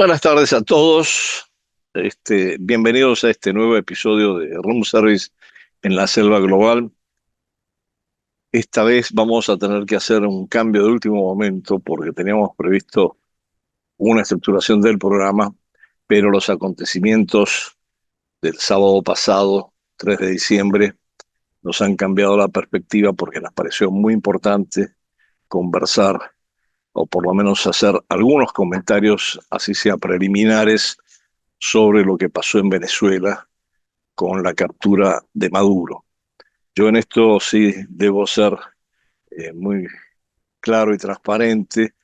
Buenas tardes a todos. Bienvenidos a este nuevo episodio de Room Service en la Selva Global. Esta vez vamos a tener que hacer un cambio de último momento porque teníamos previsto una estructuración del programa, pero los acontecimientos del sábado pasado, 3 de diciembre, nos han cambiado la perspectiva porque nos pareció muy importante conversar o por lo menos hacer algunos comentarios, así sea preliminares, sobre lo que pasó en Venezuela con la captura de Maduro. Yo en esto sí debo ser muy claro y transparente.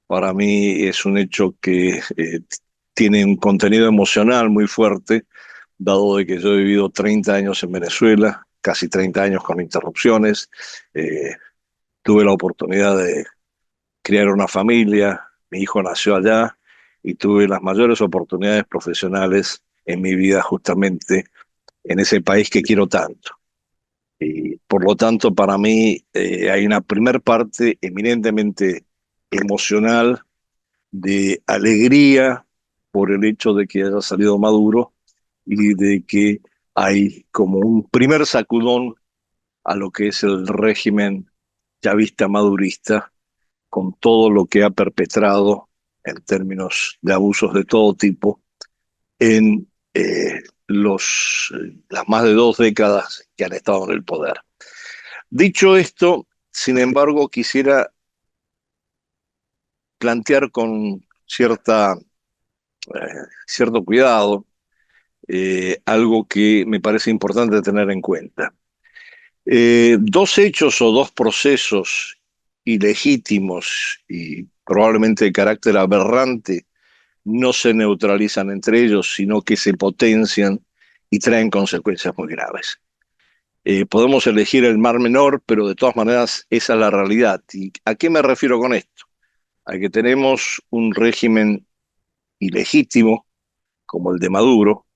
Para mí es un hecho que tiene un contenido emocional muy fuerte, dado de que yo he vivido 30 años en Venezuela, casi 30 años con interrupciones. Eh, Tuve la oportunidad de criar una familia, mi hijo nació allá y tuve las mayores oportunidades profesionales en mi vida justamente en ese país que quiero tanto. Y por lo tanto, para mí hay una primer parte eminentemente emocional de alegría por el hecho de que haya salido Maduro y de que hay como un primer sacudón a lo que es el régimen chavista madurista con todo lo que ha perpetrado en términos de abusos de todo tipo en las más de 2 décadas que han estado en el poder. Dicho esto, sin embargo, quisiera plantear con cierto cuidado algo que me parece importante tener en cuenta. Dos hechos o dos procesos ilegítimos y probablemente de carácter aberrante no se neutralizan entre ellos, sino que se potencian y traen consecuencias muy graves. Podemos elegir el mar menor, pero de todas maneras esa es la realidad. ¿Y a qué me refiero con esto? A que tenemos un régimen ilegítimo como el de Maduro,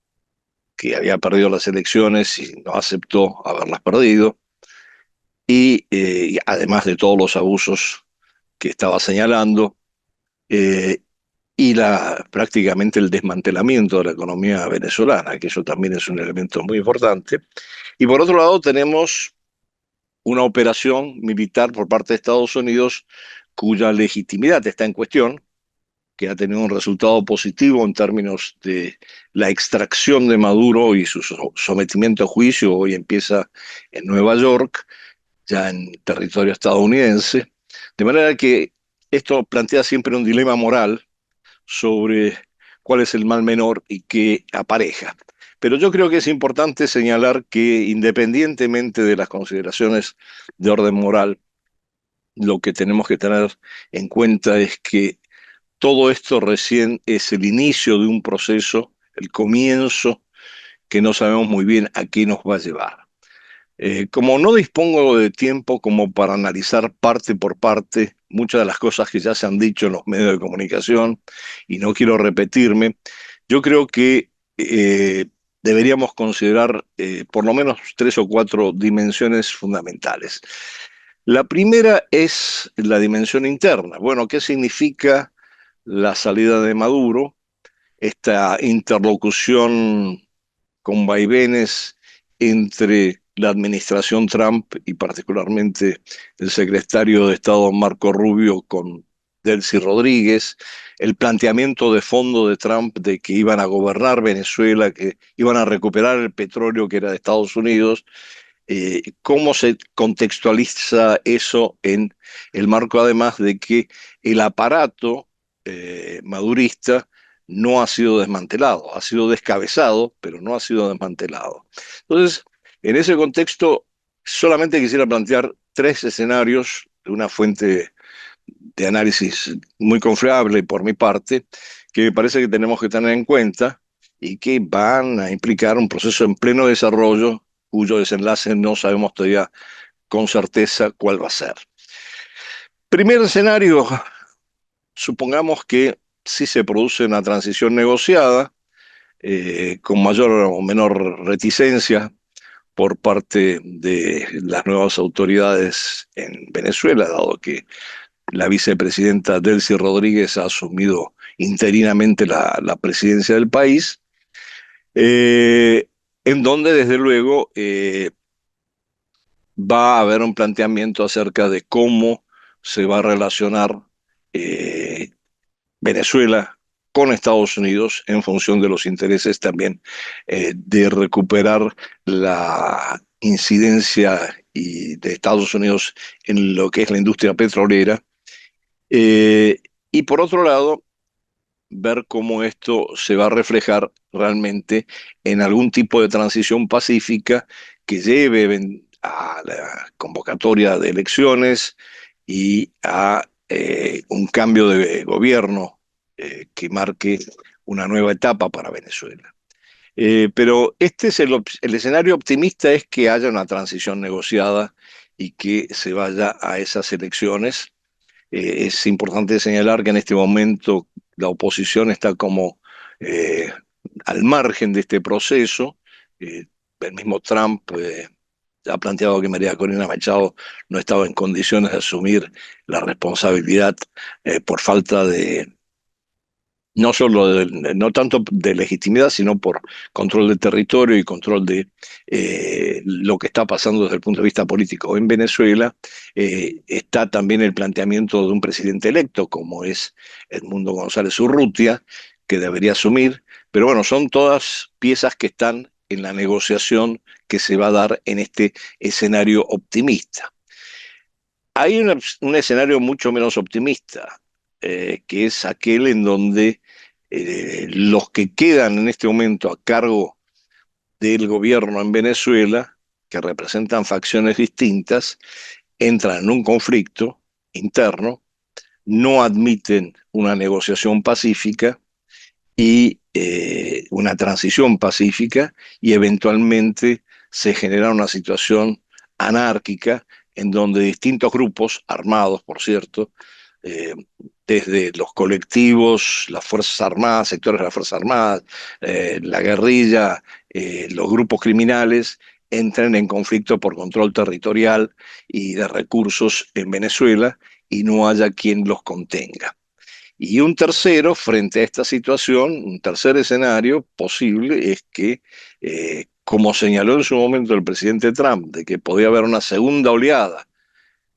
que había perdido las elecciones y no aceptó haberlas perdido, y además de todos los abusos que estaba señalando, eh, y prácticamente el desmantelamiento de la economía venezolana, que eso también es un elemento muy importante. Y por otro lado tenemos una operación militar por parte de Estados Unidos cuya legitimidad está en cuestión, que ha tenido un resultado positivo en términos de la extracción de Maduro y su sometimiento a juicio. Hoy empieza en Nueva York, ya en territorio estadounidense. De manera que esto plantea siempre un dilema moral sobre cuál es el mal menor y qué apareja. Pero yo creo que es importante señalar que independientemente de las consideraciones de orden moral, lo que tenemos que tener en cuenta es que todo esto recién es el inicio de un proceso, el comienzo, que no sabemos muy bien a qué nos va a llevar. Como no dispongo de tiempo como para analizar parte por parte muchas de las cosas que ya se han dicho en los medios de comunicación y no quiero repetirme, yo creo que deberíamos considerar por lo menos 3 o 4 dimensiones fundamentales. La primera es la dimensión interna. Bueno, ¿qué significa la salida de Maduro? Esta interlocución con vaivenes entre la administración Trump y particularmente el secretario de Estado Marco Rubio con Delcy Rodríguez, el planteamiento de fondo de Trump de que iban a gobernar Venezuela, que iban a recuperar el petróleo que era de Estados Unidos. ¿Cómo se contextualiza eso en el marco además de que el aparato madurista no ha sido desmantelado, ha sido descabezado, pero no ha sido desmantelado? Entonces, en ese contexto, solamente quisiera plantear 3 escenarios de una fuente de análisis muy confiable por mi parte, que me parece que tenemos que tener en cuenta y que van a implicar un proceso en pleno desarrollo cuyo desenlace no sabemos todavía con certeza cuál va a ser. Primer escenario, supongamos que si se produce una transición negociada, con mayor o menor reticencia por parte de las nuevas autoridades en Venezuela, dado que la vicepresidenta Delcy Rodríguez ha asumido interinamente la presidencia del país, eh, en donde desde luego va a haber un planteamiento acerca de cómo se va a relacionar eh, Venezuela con Estados Unidos en función de los intereses también de recuperar la incidencia de Estados Unidos en lo que es la industria petrolera. Eh, y por otro lado, ver cómo esto se va a reflejar realmente en algún tipo de transición pacífica que lleve a la convocatoria de elecciones y a un cambio de gobierno que marque una nueva etapa para Venezuela. Pero este es el escenario optimista, es que haya una transición negociada y que se vaya a esas elecciones. Es importante señalar que en este momento la oposición está como eh, al margen de este proceso. El mismo Trump ha planteado que María Corina Machado no estaba en condiciones de asumir la responsabilidad por falta de, no solo no tanto de legitimidad, sino por control del territorio y control de lo que está pasando desde el punto de vista político en Venezuela. Está también el planteamiento de un presidente electo, como es Edmundo González Urrutia, que debería asumir. Pero bueno, son todas piezas que están en la negociación que se va a dar en este escenario optimista. Hay un escenario mucho menos optimista, que es aquel en donde los que quedan en este momento a cargo del gobierno en Venezuela, que representan facciones distintas, entran en un conflicto interno, no admiten una negociación pacífica y una transición pacífica, y eventualmente se genera una situación anárquica en donde distintos grupos, armados por cierto, eh, desde los colectivos, las Fuerzas Armadas, sectores de las Fuerzas Armadas, la guerrilla, los grupos criminales, entren en conflicto por control territorial y de recursos en Venezuela y no haya quien los contenga. Y un tercero, frente a esta situación, un tercer escenario posible es que, como señaló en su momento el presidente Trump, de que podía haber una segunda oleada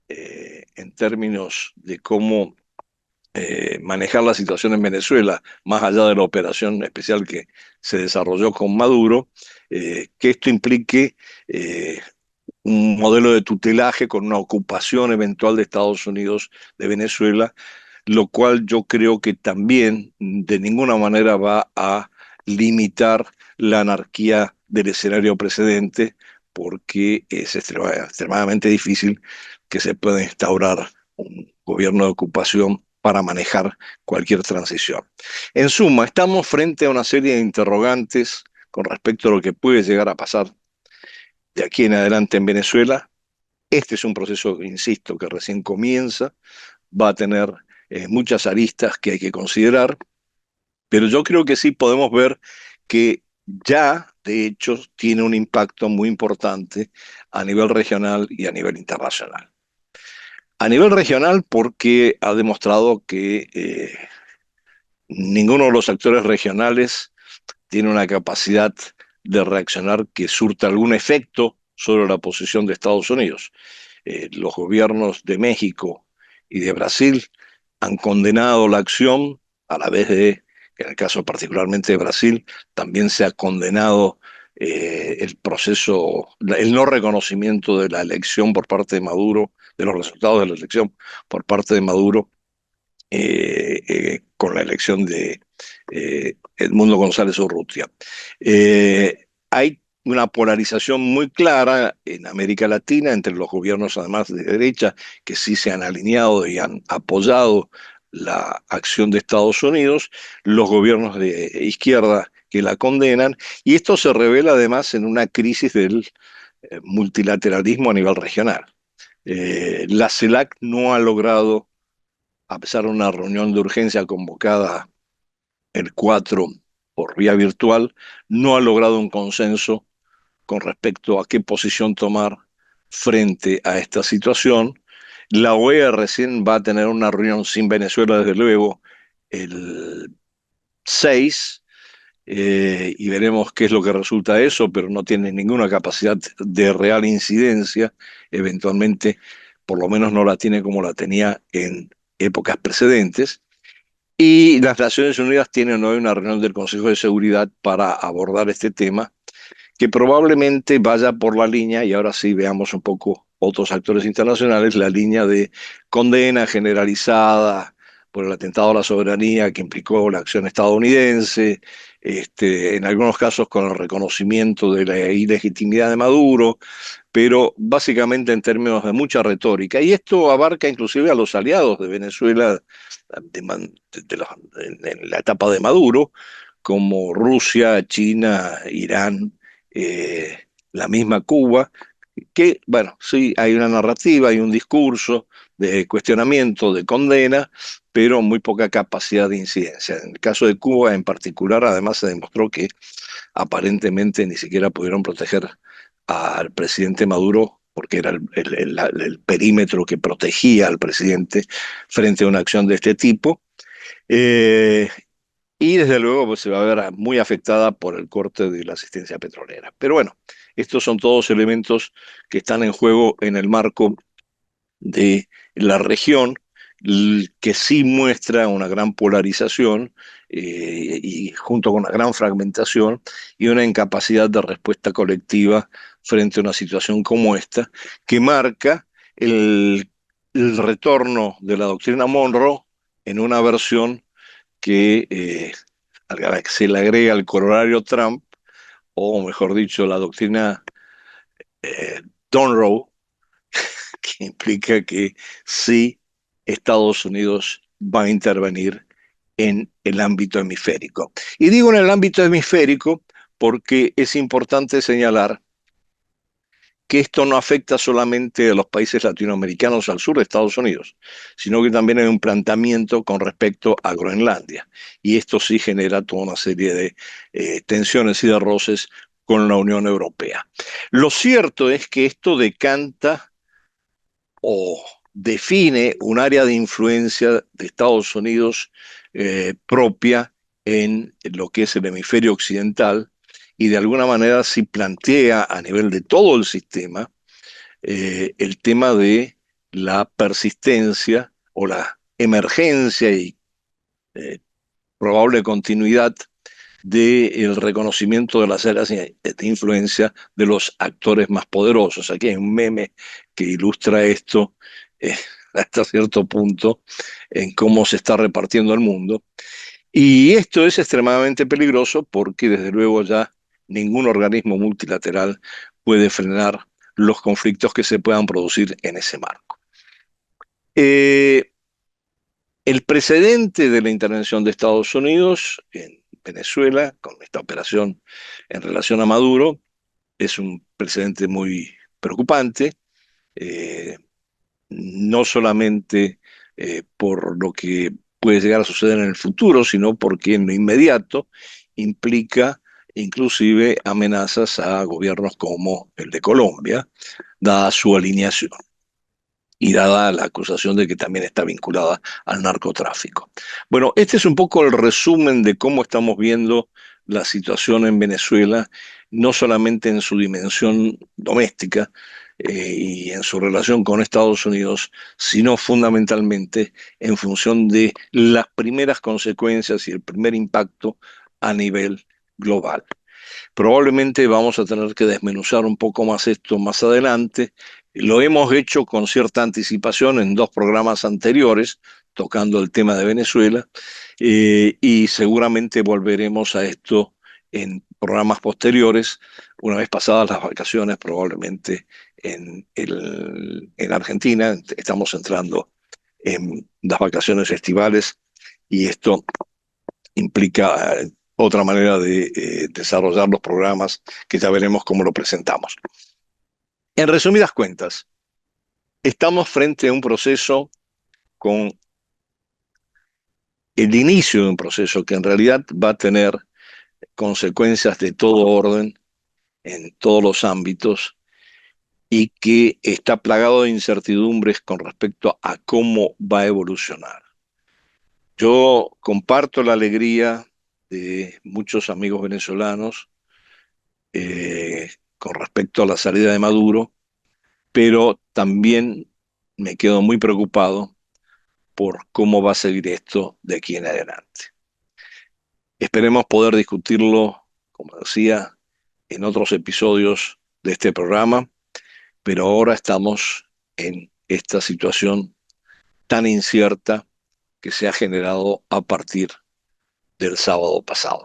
en términos de cómo manejar la situación en Venezuela, más allá de la operación especial que se desarrolló con Maduro, que esto implique un modelo de tutelaje con una ocupación eventual de Estados Unidos de Venezuela, lo cual yo creo que también de ninguna manera va a limitar la anarquía del escenario precedente, porque es extremadamente difícil que se pueda instaurar un gobierno de ocupación para manejar cualquier transición. En suma, estamos frente a una serie de interrogantes con respecto a lo que puede llegar a pasar de aquí en adelante en Venezuela. Este es un proceso, insisto, que recién comienza, va a tener muchas aristas que hay que considerar, pero yo creo que sí podemos ver que ya, de hecho, tiene un impacto muy importante a nivel regional y a nivel internacional. A nivel regional, porque ha demostrado que ninguno de los actores regionales tiene una capacidad de reaccionar que surta algún efecto sobre la posición de Estados Unidos. Los gobiernos de México y de Brasil han condenado la acción, a la vez de, en el caso particularmente de Brasil, también se ha condenado el proceso, el no reconocimiento de la elección por parte de Maduro, de los resultados de la elección por parte de Maduro, con la elección de Edmundo González Urrutia. Hay una polarización muy clara en América Latina entre los gobiernos, además de derecha, que sí se han alineado y han apoyado la acción de Estados Unidos, los gobiernos de izquierda que la condenan, y esto se revela además en una crisis del multilateralismo a nivel regional. La CELAC no ha logrado, a pesar de una reunión de urgencia convocada el 4 por vía virtual, no ha logrado un consenso con respecto a qué posición tomar frente a esta situación. La OEA recién va a tener una reunión sin Venezuela, desde luego, el 6, y veremos qué es lo que resulta de eso, pero no tiene ninguna capacidad de real incidencia. Eventualmente, por lo menos no la tiene como la tenía en épocas precedentes. Y las Naciones Unidas tienen hoy una reunión del Consejo de Seguridad para abordar este tema, que probablemente vaya por la línea, y ahora sí veamos un poco otros actores internacionales, la línea de condena generalizada por el atentado a la soberanía que implicó la acción estadounidense, en algunos casos con el reconocimiento de la ilegitimidad de Maduro, pero básicamente en términos de mucha retórica. Y esto abarca inclusive a los aliados de Venezuela en la etapa de Maduro, como Rusia, China, Irán, la misma Cuba, que, bueno, sí, hay una narrativa, hay un discurso de cuestionamiento, de condena, pero muy poca capacidad de incidencia. En el caso de Cuba en particular, además se demostró que aparentemente ni siquiera pudieron proteger al presidente Maduro, porque era el perímetro que protegía al presidente frente a una acción de este tipo. Eh, y desde luego pues, se va a ver muy afectada por el corte de la asistencia petrolera. Pero bueno, estos son todos elementos que están en juego en el marco de la región, que sí muestra una gran polarización, y junto con una gran fragmentación y una incapacidad de respuesta colectiva frente a una situación como esta, que marca el retorno de la doctrina Monroe en una versión que a la que se le agrega el corolario Trump, o mejor dicho, la doctrina eh, Monroe, que implica que sí, Estados Unidos va a intervenir en el ámbito hemisférico. Y digo en el ámbito hemisférico porque es importante señalar que esto no afecta solamente a los países latinoamericanos al sur de Estados Unidos, sino que también hay un planteamiento con respecto a Groenlandia. Y esto sí genera toda una serie de tensiones y de roces con la Unión Europea. Lo cierto es que esto decanta o define un área de influencia de Estados Unidos propia en lo que es el hemisferio occidental, y de alguna manera sí plantea a nivel de todo el sistema el tema de la persistencia o la emergencia y eh, probable continuidad del reconocimiento de las áreas de influencia de los actores más poderosos. Aquí hay un meme que ilustra esto eh, hasta cierto punto en cómo se está repartiendo el mundo. Y esto es extremadamente peligroso porque desde luego ya ningún organismo multilateral puede frenar los conflictos que se puedan producir en ese marco. Eh, el precedente de la intervención de Estados Unidos en Venezuela, con esta operación en relación a Maduro, es un precedente muy preocupante, eh, no solamente por lo que puede llegar a suceder en el futuro, sino porque en lo inmediato implica inclusive amenazas a gobiernos como el de Colombia, dada su alineación y dada la acusación de que también está vinculada al narcotráfico. Bueno, este es un poco el resumen de cómo estamos viendo la situación en Venezuela, no solamente en su dimensión doméstica y en su relación con Estados Unidos, sino fundamentalmente en función de las primeras consecuencias y el primer impacto a nivel global. Probablemente vamos a tener que desmenuzar un poco más esto más adelante. Lo hemos hecho con cierta anticipación en dos programas anteriores, tocando el tema de Venezuela, y seguramente volveremos a esto en programas posteriores, una vez pasadas las vacaciones, probablemente en Argentina. Estamos entrando en las vacaciones estivales y esto implica otra manera de desarrollar los programas que ya veremos cómo lo presentamos. En resumidas cuentas, estamos frente a un proceso con el inicio de un proceso que en realidad va a tener consecuencias de todo orden en todos los ámbitos y que está plagado de incertidumbres con respecto a cómo va a evolucionar. Yo comparto la alegría de muchos amigos venezolanos con respecto a la salida de Maduro, pero también me quedo muy preocupado por cómo va a seguir esto de aquí en adelante. Esperemos poder discutirlo, como decía, en otros episodios de este programa, pero ahora estamos en esta situación tan incierta que se ha generado a partir del sábado pasado.